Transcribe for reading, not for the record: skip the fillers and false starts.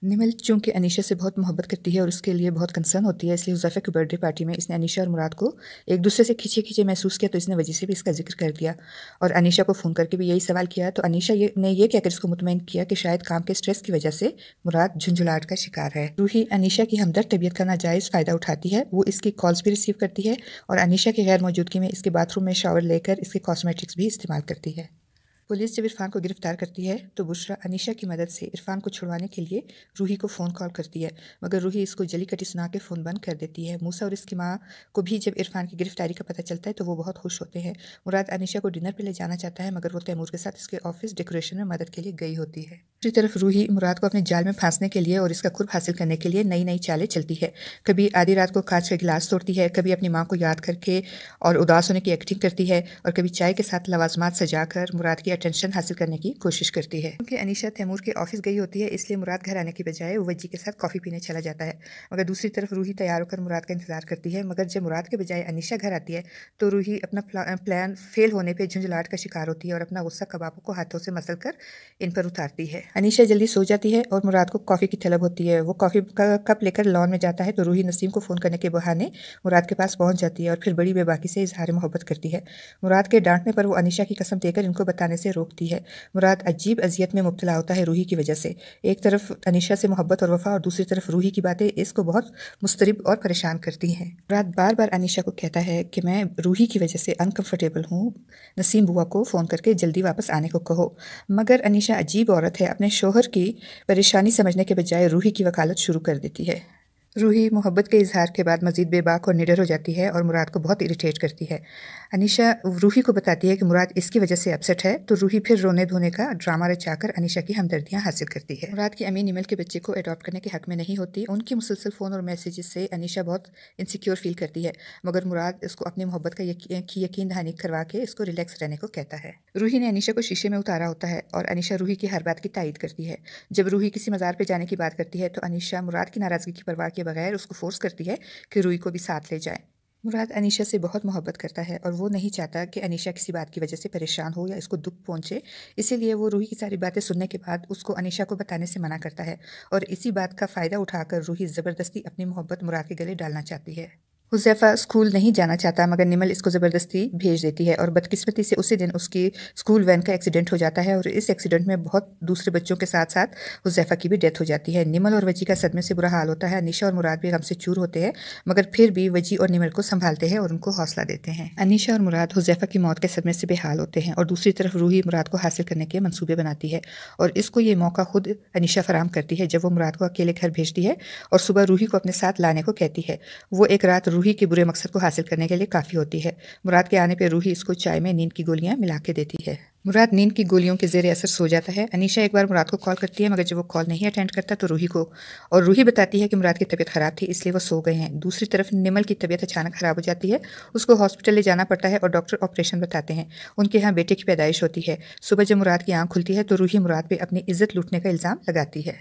निमल चूंकि अनीशा से बहुत मोहब्बत करती है और उसके लिए बहुत कंसर्न होती है, इसलिए हुज़ैफ़ा की बर्थडे पार्टी में इसने अनीशा और मुराद को एक दूसरे से खींचे खींचे महसूस किया, तो इसने वजह से भी इसका जिक्र कर दिया और अनीशा को फ़ोन करके भी यही सवाल किया। तो अनीशा ने ये कहकर इसको मुतमईन किया कि शायद काम के स्ट्रेस की वजह से मुराद झुंझुलाहट का शिकार है। रूही अनीशा की हमदर्द तबीयत का नाजायज़ फ़ायदा उठाती है। वो इसकी कॉल्स भी रिसीव करती है और अनीशा की गैर मौजूदगी में इसके बाथरूम में शावर लेकर इसके कॉस्मेटिक्स भी इस्तेमाल करती है। पुलिस जब इरफान को गिरफ्तार करती है तो बुशरा अनीशा की मदद से इरफान को छुड़वाने के लिए रूही को फ़ोन कॉल करती है, मगर रूही इसको जली कटी सुना के फ़ोन बंद कर देती है। मूसा और इसकी माँ को भी जब इरफान की गिरफ्तारी का पता चलता है तो वो बहुत खुश होते हैं। मुराद अनीशा को डिनर पर ले जाना चाहता है, मगर वो तैमूर के साथ इसके ऑफिस डेकोरेशन में मदद के लिए गई होती है। दूसरी तरफ रूही मुराद को अपने जाल में फांसने के लिए और इसका खुर्ब हासिल करने के लिए नई नई चालें चलती है। कभी आधी रात को कांच का गिलास तोड़ती है, कभी अपनी माँ को याद करके और उदास होने की एक्टिंग करती है और कभी चाय के साथ लवाजमात सजाकर मुराद की अटेंशन हासिल करने की कोशिश करती है। क्योंकि अनीशा तैमूर के ऑफिस गई होती है, इसलिए मुराद घर आने की बजाय वजी के साथ कॉफ़ी पीने चला जाता है। मगर दूसरी तरफ रूही तैयार होकर मुराद का इंतजार करती है, मगर जब मुराद के बजाय अनीशा घर आती है तो रूही अपना प्लान फेल होने पर झुंझलाहट का शिकार होती है और अपना गुस्सा कबाबों को हाथों से मसल कर इन पर उतारती है। अनीशा जल्दी सो जाती है और मुराद को कॉफ़ी की तलब होती है। वो कॉफ़ी का कप लेकर लॉन में जाता है तो रूही नसीम को फ़ोन करने के बहाने मुराद के पास पहुंच जाती है और फिर बड़ी बेबाकी से इजहार मोहब्बत करती है। मुराद के डांटने पर वो अनीशा की कसम देकर इनको बताने से रोकती है। मुराद अजीब अजियत में मुब्तला होता है रूही की वजह से। एक तरफ अनीशा से मोहब्बत और वफा और दूसरी तरफ रूही की बातें इसको बहुत मुस्तरिब और परेशान करती हैं। मुराद बार बार अनीशा को कहता है कि मैं रूही की वजह से अनकंफर्टेबल हूँ, नसीम बुआ को फ़ोन करके जल्दी वापस आने को कहो। मगर अनीशा अजीब औरत है, अपने शोहर की परेशानी समझने के बजाय रूही की वकालत शुरू कर देती है। रूही मोहब्बत के इजहार के बाद मजीद बेबाक और निडर हो जाती है और मुराद को बहुत इरिटेट करती है। अनीशा रूही को बताती है कि मुराद इसकी वजह से अपसेट है, तो रूही फिर रोने धोने का ड्रामा रचाकर अनीशा की हमदर्दियां हासिल करती है। मुराद की अम्मी निमल के बच्चे को अडॉप्ट करने के हक में नहीं होती। उनकी मुसलसल फ़ोन और मैसेजेस से अनीशा बहुत इनसिक्योर फील करती है, मगर मुराद इसको अपनी मोहब्बत का यकीन दहानी करवा के इसको रिलैक्स रहने को कहता है। रूही ने अनीशा को शीशे में उतारा होता है और अनीशा रूही की हर बात की तायीद करती है। जब रूही किसी मज़ार पर जाने की बात करती है तो अनीशा मुराद की नाराज़गी की परवाह किए बगैर उसको फोर्स करती है कि रूही को भी साथ ले जाए। मुराद अनीशा से बहुत मोहब्बत करता है और वो नहीं चाहता कि अनीशा किसी बात की वजह से परेशान हो या इसको दुख पहुंचे, इसीलिए वो रूही की सारी बातें सुनने के बाद उसको अनीशा को बताने से मना करता है और इसी बात का फ़ायदा उठाकर रूही ज़बरदस्ती अपनी मोहब्बत मुराद के गले डालना चाहती है। हुज़ैफ़ा स्कूल नहीं जाना चाहता, मगर निमल इसको ज़बरदस्ती भेज देती है और बदकिस्मती से उसी दिन उसकी स्कूल वैन का एक्सीडेंट हो जाता है और इस एक्सीडेंट में बहुत दूसरे बच्चों के साथ साथ हुज़ैफ़ा की भी डेथ हो जाती है। निमल और वजी का सदमे से बुरा हाल होता है। अनीशा और मुराद भी गम से चूर होते हैं, मगर फिर भी वजी और निमल को संभालते हैं और उनको हौसला देते हैं। अनीशा और मुराद हुज़ैफ़ा की मौत के सदमे से बेहाल होते हैं और दूसरी तरफ रूही मुराद को हासिल करने के मंसूबे बनाती है और इसको ये मौका खुद अनीशा फराम करती है जब वो मुराद को अकेले घर भेजती है और सुबह रूही को अपने साथ लाने को कहती है। वो एक रात रूही के बुरे मकसद को हासिल करने के लिए काफ़ी होती है। मुराद के आने पर रूही इसको चाय में नींद की गोलियां मिला के देती है। मुराद नींद की गोलियों के ज़ेरे असर सो जाता है। अनीशा एक बार मुराद को कॉल करती है, मगर जब वो कॉल नहीं अटेंड करता तो रूही बताती है कि मुराद की तबीयत ख़राब थी, इसलिए वो सो गए हैं। दूसरी तरफ निमल की तबीयत अचानक ख़राब हो जाती है, उसको हॉस्पिटल ले जाना पड़ता है और डॉक्टर ऑपरेशन बताते हैं। उनके यहाँ बेटे की पैदाइश होती है। सुबह जब मुराद की आँख खुलती है तो रूही मुराद पर अपनी इज्जत लूटने का इल्ज़ाम लगाती है।